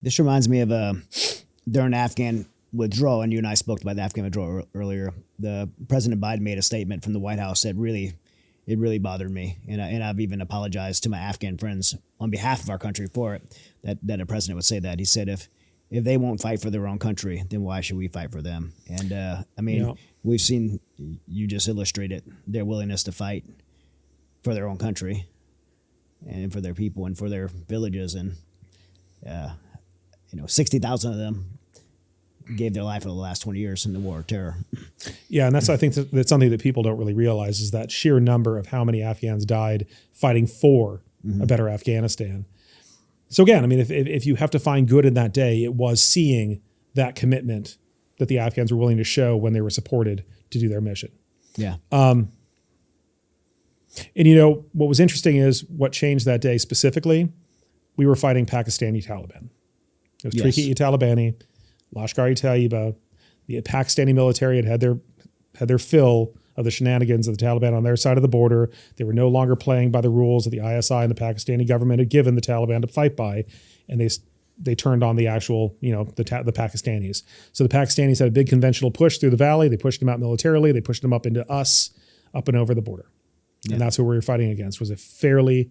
This reminds me of during Afghan withdrawal, and you and I spoke about the Afghan withdrawal earlier. The President Biden made a statement from the White House that it really bothered me, and I've even apologized to my Afghan friends on behalf of our country for it. That a president would say that. He said, if they won't fight for their own country, then why should we fight for them? And We've seen, you just illustrated their willingness to fight for their own country and for their people and for their villages, and 60,000 of them gave their life for the last 20 years in the war of terror. Yeah, and I think that's something that people don't really realize, is that sheer number of how many Afghans died fighting for a better Afghanistan. So again, I mean, if you have to find good in that day, it was seeing that commitment that the Afghans were willing to show when they were supported to do their mission. Yeah. And what was interesting is what changed that day specifically. We were fighting Pakistani Taliban. It was Tehrik-e-Talibani, Lashkar-e-Taiba. The Pakistani military had their fill of the shenanigans of the Taliban on their side of the border. They were no longer playing by the rules that the ISI and the Pakistani government had given the Taliban to fight by, and they turned on the actual, the Pakistanis. So the Pakistanis had a big conventional push through the valley. They pushed them out militarily. They pushed them up into us, up and over the border. Yeah. And that's what we were fighting against, was a fairly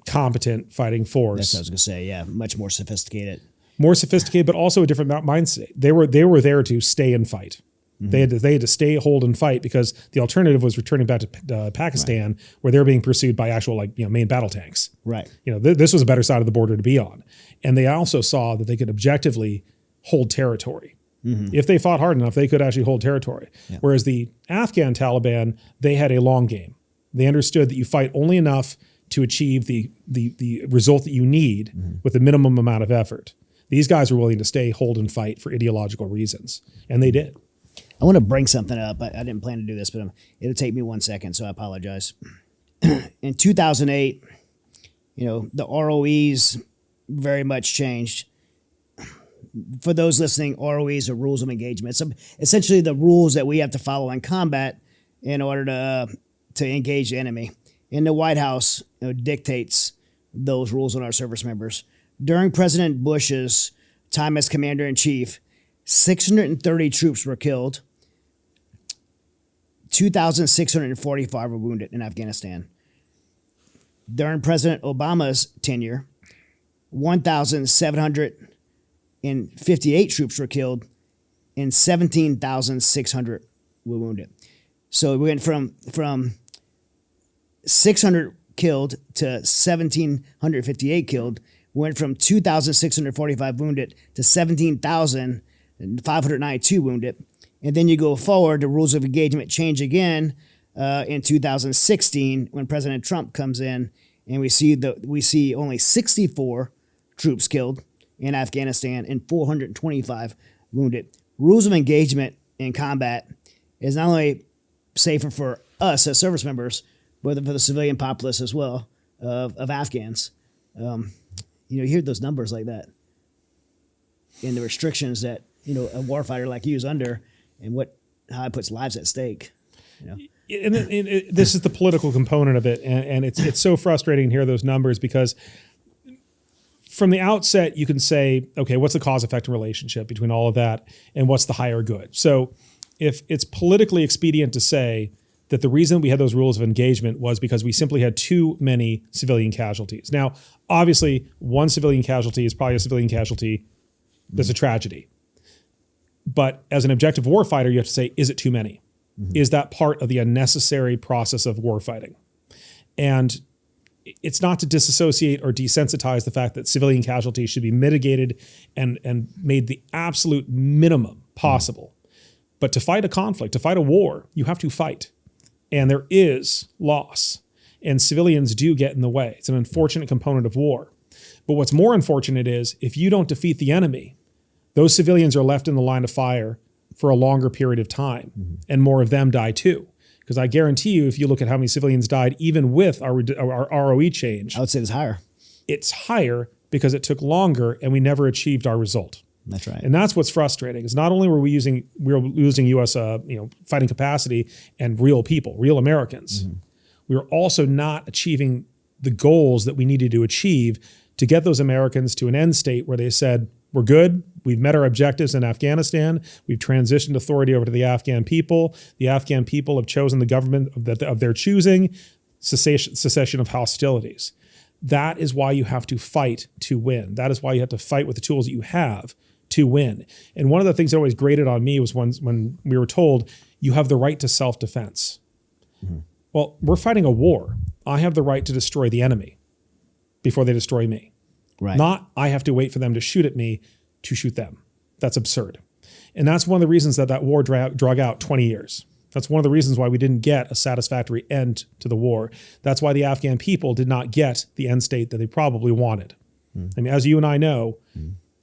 competent fighting force. That's what I was going to say. Yeah, much more sophisticated. More sophisticated, but also a different mindset. They were there to stay and fight. Mm-hmm. They had to stay, hold, and fight, because the alternative was returning back to Pakistan, right, where they were being pursued by actual main battle tanks. Right. This was a better side of the border to be on, and they also saw that they could objectively hold territory. Mm-hmm. If they fought hard enough, they could actually hold territory. Yeah. Whereas the Afghan Taliban, they had a long game. They understood that you fight only enough to achieve the result that you need with the minimum amount of effort. These guys were willing to stay, hold, and fight for ideological reasons, and they did. I want to bring something up. I didn't plan to do this, but it'll take me 1 second, so I apologize. In 2008, the ROEs very much changed. For those listening, ROEs are rules of engagement. So essentially the rules that we have to follow in combat in order to engage the enemy. And the White House dictates those rules on our service members. During President Bush's time as commander-in-chief, 630 troops were killed. 2,645 were wounded in Afghanistan. During President Obama's tenure, 1,758 troops were killed and 17,600 were wounded. So we went from 600 killed to 1,758 killed. We went from 2,645 wounded to 17,592 wounded. And then you go forward, the rules of engagement change again in 2016 when President Trump comes in, and we see only 64 troops killed in Afghanistan and 425 wounded. Rules of engagement in combat is not only safer for us as service members, but for the civilian populace as well of Afghans. You hear those numbers like that, and the restrictions that a warfighter like you is under, and how it puts lives at stake. And this is the political component of it, and it's so frustrating to hear those numbers, because from the outset you can say, okay, what's the cause-effect relationship between all of that, and what's the higher good? So if it's politically expedient to say that the reason we had those rules of engagement was because we simply had too many civilian casualties. Now, obviously, one civilian casualty is probably a civilian casualty that's a tragedy. But as an objective warfighter, you have to say, is it too many? Mm-hmm. Is that part of the unnecessary process of warfighting? And it's not to disassociate or desensitize the fact that civilian casualties should be mitigated and made the absolute minimum possible. Mm-hmm. But to fight a conflict, to fight a war, you have to fight. And there is loss. And civilians do get in the way. It's an unfortunate component of war. But what's more unfortunate is if you don't defeat the enemy, those civilians are left in the line of fire for a longer period of time, and more of them die too. Because I guarantee you, if you look at how many civilians died, even with our ROE change, I would say it's higher. It's higher because it took longer and we never achieved our result. That's right. And that's what's frustrating, is not only were we losing U.S. Fighting capacity and real people, real Americans, we were also not achieving the goals that we needed to achieve to get those Americans to an end state where they said, we're good. We've met our objectives in Afghanistan. We've transitioned authority over to the Afghan people. The Afghan people have chosen the government of their choosing, cessation of hostilities. That is why you have to fight to win. That is why you have to fight with the tools that you have to win. And one of the things that always grated on me was when we were told, you have the right to self-defense. Mm-hmm. Well, we're fighting a war. I have the right to destroy the enemy before they destroy me. Right. Not I have to wait for them to shoot at me to shoot them. That's absurd. And that's one of the reasons that war drug out 20 years. That's one of the reasons why we didn't get a satisfactory end to the war. That's why the Afghan people did not get the end state that they probably wanted. I mean, as you and I know,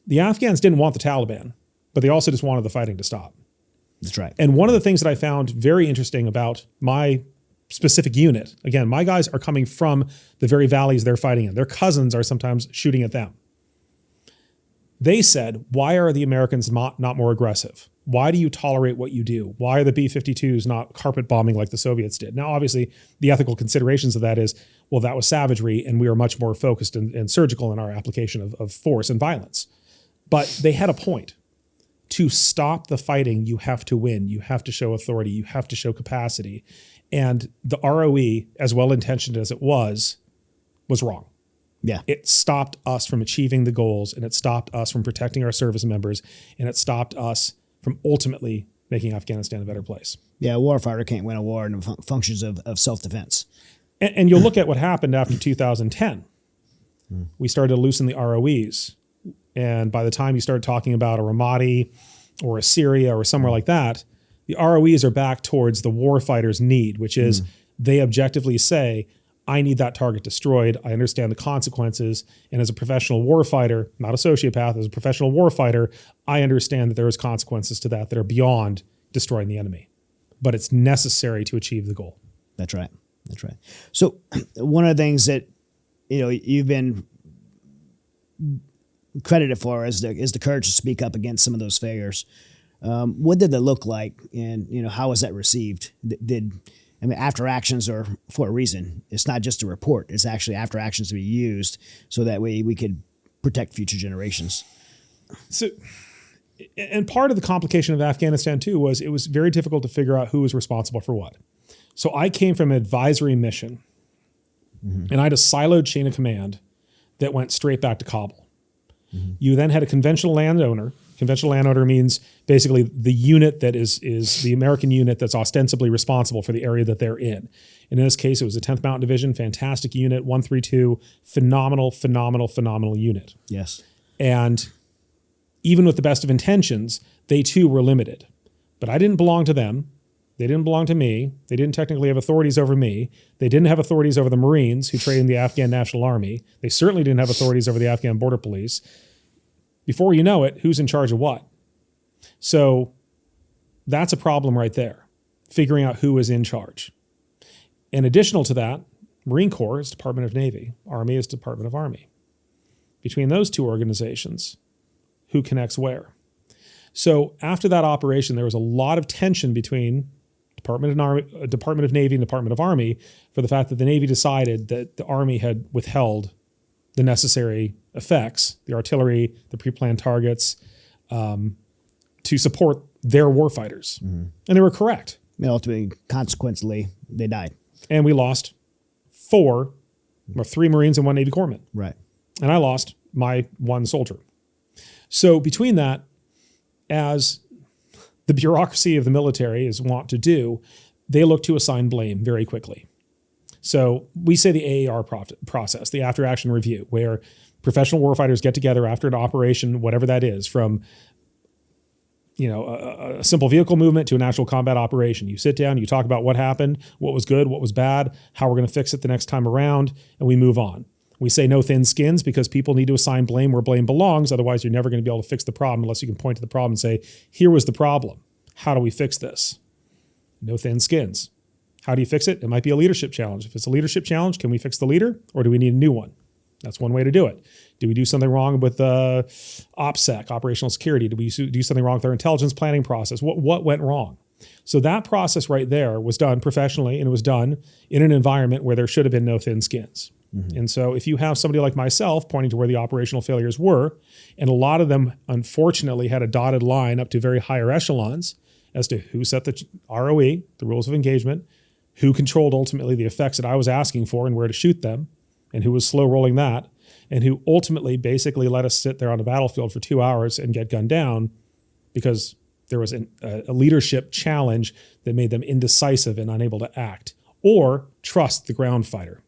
the Afghans didn't want the Taliban, but they also just wanted the fighting to stop. That's right. And one of the things that I found very interesting about my specific unit, again, my guys are coming from the very valleys they're fighting in. Their cousins are sometimes shooting at them. They said, why are the Americans not more aggressive? Why do you tolerate what you do? Why are the B-52s not carpet bombing like the Soviets did? Now, obviously, the ethical considerations of that is, well, that was savagery, and we are much more focused and surgical in our application of force and violence. But they had a point. To stop the fighting, you have to win. You have to show authority. You have to show capacity. And the ROE, as well-intentioned as it was wrong. Yeah. It stopped us from achieving the goals, and it stopped us from protecting our service members, and it stopped us from ultimately making Afghanistan a better place. Yeah, a warfighter can't win a war in the functions of self-defense. And you'll look at what happened after 2010. We started to loosen the ROEs. And by the time you start talking about a Ramadi or a Syria or somewhere like that, the ROEs are back towards the warfighter's need, which is they objectively say, I need that target destroyed. I understand the consequences. And as a professional warfighter, not a sociopath, as a professional warfighter, I understand that there is consequences to that are beyond destroying the enemy. But it's necessary to achieve the goal. That's right. That's right. So one of the things that, you've been credited for is the courage to speak up against some of those failures. What did that look like? And, how was that received? After actions are for a reason. It's not just a report. It's actually after actions to be used so that way we could protect future generations. So, and part of the complication of Afghanistan too was it was very difficult to figure out who was responsible for what. So I came from an advisory mission and I had a siloed chain of command that went straight back to Kabul. You then had a conventional landowner. Conventional landowner means basically the unit that is the American unit that's ostensibly responsible for the area that they're in. And in this case, it was the 10th Mountain Division, fantastic unit, 132, phenomenal unit. Yes. And even with the best of intentions, they too were limited. But I didn't belong to them. They didn't belong to me. They didn't technically have authorities over me. They didn't have authorities over the Marines who trained the Afghan National Army. They certainly didn't have authorities over the Afghan Border Police. Before you know it, who's in charge of what? So that's a problem right there, figuring out who is in charge. And additional to that, Marine Corps is Department of Navy, Army is Department of Army. Between those two organizations, who connects where? So after that operation, there was a lot of tension between Department of Navy and Department of Army for the fact that the Navy decided that the Army had withheld the necessary effects, the artillery, the pre-planned targets, to support their warfighters. And they were correct. Ultimately, consequently, they died. And we lost 3 Marines and 1 Navy corpsman. Right. And I lost my 1 soldier. So between that, as the bureaucracy of the military is wont to do, they look to assign blame very quickly. So we say the AAR process, the after action review, where professional warfighters get together after an operation, whatever that is, from a simple vehicle movement to an actual combat operation. You sit down, you talk about what happened, what was good, what was bad, how we're going to fix it the next time around, and we move on. We say no thin skins because people need to assign blame where blame belongs. Otherwise, you're never going to be able to fix the problem unless you can point to the problem and say, here was the problem. How do we fix this? No thin skins. How do you fix it? It might be a leadership challenge. If it's a leadership challenge, can we fix the leader or do we need a new one? That's one way to do it. Do we do something wrong with OPSEC, operational security? Do we do something wrong with our intelligence planning process? What went wrong? So that process right there was done professionally, and it was done in an environment where there should have been no thin skins. And so if you have somebody like myself pointing to where the operational failures were, and a lot of them unfortunately had a dotted line up to very higher echelons as to who set the ROE, the rules of engagement, who controlled ultimately the effects that I was asking for and where to shoot them, and who was slow rolling that, and who ultimately basically let us sit there on the battlefield for 2 hours and get gunned down because there was a leadership challenge that made them indecisive and unable to act or trust the ground fighter.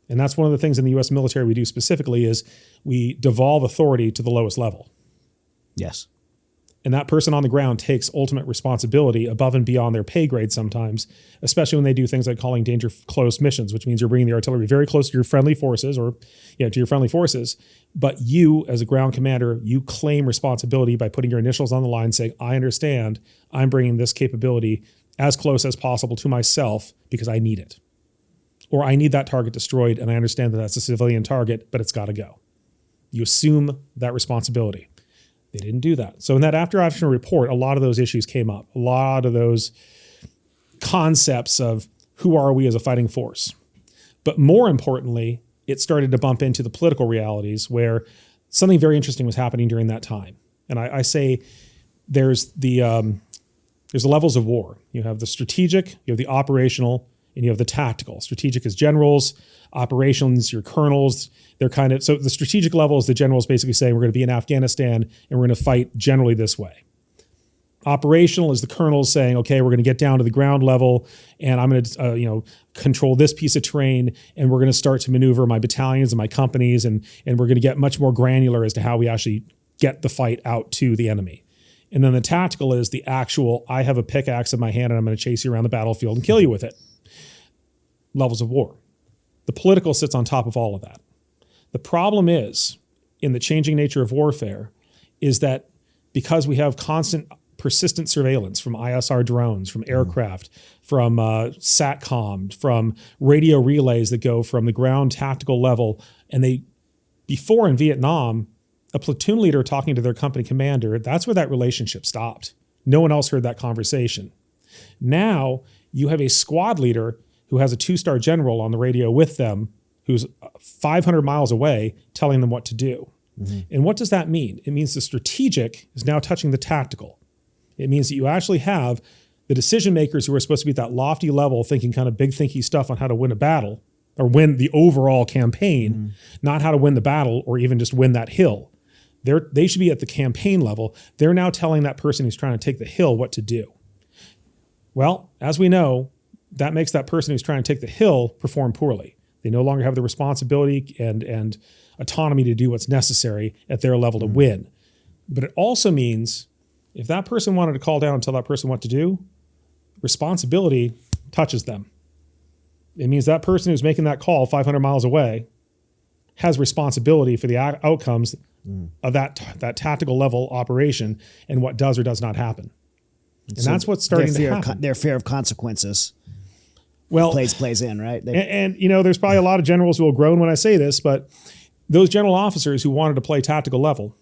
And that's one of the things in the U.S. military we do specifically is we devolve authority to the lowest level. Yes. And that person on the ground takes ultimate responsibility above and beyond their pay grade sometimes, especially when they do things like calling danger close missions, which means you're bringing the artillery very close to your friendly forces to your friendly forces. But you, as a ground commander, you claim responsibility by putting your initials on the line saying, I understand, I'm bringing this capability as close as possible to myself because I need it. Or I need that target destroyed, and I understand that that's a civilian target, but it's got to go. You assume that responsibility. They didn't do that. So in that after-action report, a lot of those issues came up. A lot of those concepts of who are we as a fighting force. But more importantly, it started to bump into the political realities where something very interesting was happening during that time. And I say there's the levels of war. You have the strategic, you have the operational, and you have the tactical. Strategic is generals, operations, your colonels. They're kind of, so the strategic level is the generals basically saying we're going to be in Afghanistan and we're going to fight generally this way. Operational is the colonels saying, okay, we're going to get down to the ground level and I'm going to, control this piece of terrain and we're going to start to maneuver my battalions and my companies and we're going to get much more granular as to how we actually get the fight out to the enemy. And then the tactical is the actual, I have a pickaxe in my hand and I'm going to chase you around the battlefield and kill you with it. Levels of war. The political sits on top of all of that. The problem is, in the changing nature of warfare, is that because we have constant, persistent surveillance from ISR drones, from aircraft, from SATCOM, from radio relays that go from the ground tactical level, and before in Vietnam, a platoon leader talking to their company commander, that's where that relationship stopped. No one else heard that conversation. Now, you have a squad leader who has a 2-star general on the radio with them, who's 500 miles away telling them what to do. Mm-hmm. And what does that mean? It means the strategic is now touching the tactical. It means that you actually have the decision makers who are supposed to be at that lofty level thinking kind of big thinky stuff on how to win a battle or win the overall campaign, not how to win the battle or even just win that hill. They should be at the campaign level. They're now telling that person who's trying to take the hill what to do. Well, as we know, that makes that person who's trying to take the hill perform poorly. They no longer have the responsibility and autonomy to do what's necessary at their level to win. But it also means if that person wanted to call down and tell that person what to do, responsibility touches them. It means that person who's making that call 500 miles away has responsibility for the outcomes of that tactical level operation and what does or does not happen. And so that's what's starting to happen. Their fear of consequences. Well, plays in, right? And there's probably a lot of generals who will groan when I say this, but those general officers who wanted to play tactical level,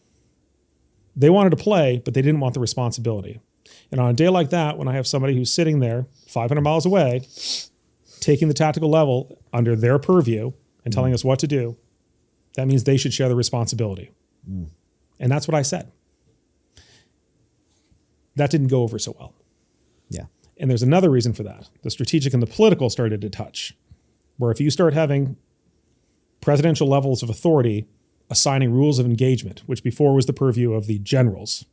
they wanted to play, but they didn't want the responsibility. And on a day like that, when I have somebody who's sitting there 500 miles away, taking the tactical level under their purview and telling us what to do, that means they should share the responsibility. And that's what I said. That didn't go over so well. Yeah. And there's another reason for that. The strategic and the political started to touch, where if you start having presidential levels of authority assigning rules of engagement, which before was the purview of the generals,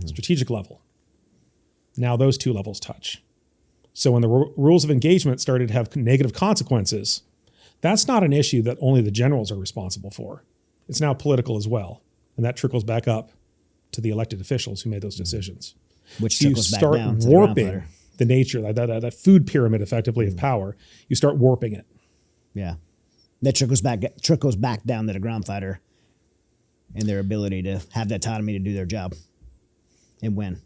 strategic level, now those two levels touch. So when the rules of engagement started to have negative consequences, that's not an issue that only the generals are responsible for. It's now political as well. And that trickles back up to the elected officials who made those decisions. Which so you trickles back start down to warping the nature, that food pyramid effectively of power. You start warping it. Yeah. That trickles back down to the ground fighter and their ability to have the autonomy to do their job and win.